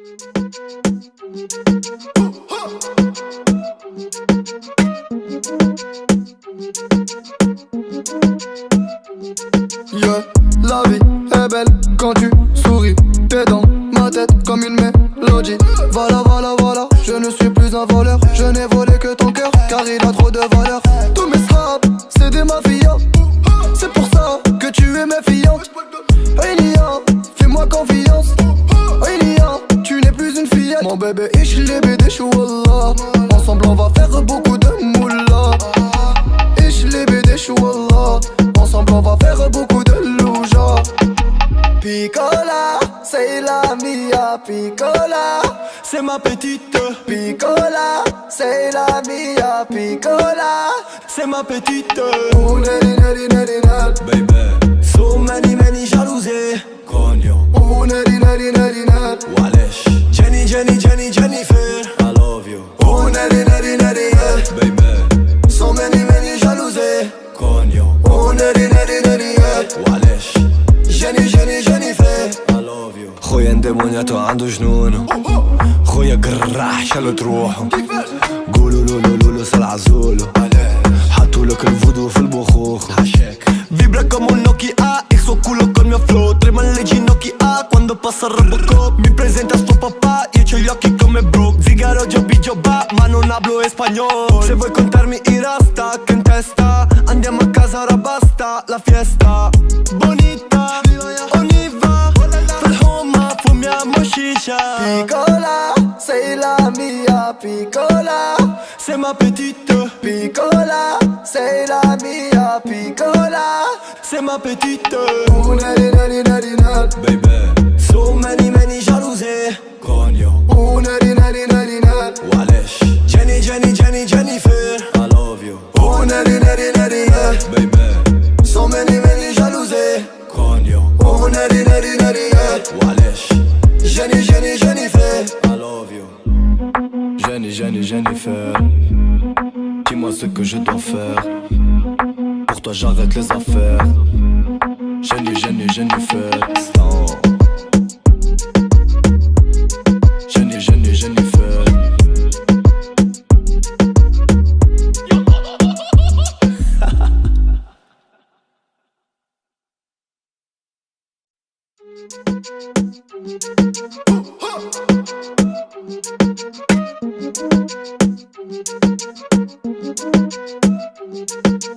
Yeah, la vie est belle quand tu souris. T'es dans ma tête comme une mélodie. Voilà, voilà, voilà, je ne suis plus un voleur. Je n'ai volé que ton cœur, car il a trop de valeur. Tous mes straps, c'est des mafias. C'est pour ça que tu es méfiante. Nia, fais-moi confiance. Nia, tu n'es plus une fillette. Mon bébé, ich liebe dich, wallah. Ensemble on va faire beaucoup de moula. Ich liebe dich, wallah. Ensemble on va faire beaucoup de louja. Piccola, c'est la mia. Piccola, c'est ma petite. Piccola, c'est la mia. Piccola, c'est ma petite. Oh neri neri neri neri. Baby, so many jalousés. Cogno. Oh neri neri neri neri. Walesh. Jenny Jennifer, I love you. Oh neri neri neri neri. Baby, so many jalousés. Cogno. Oh neri neri neri neri. Walesh. Jennifer, I love you. خويا اندمونياتو عنده جنون. خويا قراح شالو تروحو. قولوا لولو لولو سالعزولو. حطوا لك الفودو في البخوخ. Vibra como un Nokia y su culo con mio flow. Trema le ginocchia quando passa il Robocop. Mi presenta sto papà, io c'ho gli occhi come Brooke. Zigaro, Joby, ma non hablo espagnol. Se vuoi contarmi i rasta che in testa, andiamo a casa, ora basta la fiesta. Bonita, on y va. Falhoma, fumiamo shisha. Piccola, sei la mia. Piccola, c'est ma petite. Piccola, sei la mia. Piccola, c'est ma petite. Oh neri neri neri neri. Baby, so many jalousés. Cogno. Oh neri neri neri neri. Walesh. Jenny Jennifer, I love you. Oh neri neri neri neri. Baby, so many jalousés. Cogno. Oh neri neri neri neri. Walesh. Jennifer, I love you. Jennifer, dis-moi ce que je dois faire. Pour toi j'arrête les affaires. Jennifer, oh. Jennifer.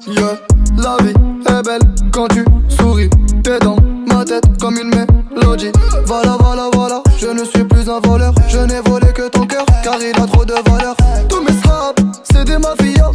Yeah, la vie est belle quand tu souris. T'es dans ma tête comme une mélodie. Voilà, voilà, voilà, je ne suis plus un voleur. Je n'ai volé que ton cœur, car il a trop de valeur. Tous mes straps, c'est des mafias.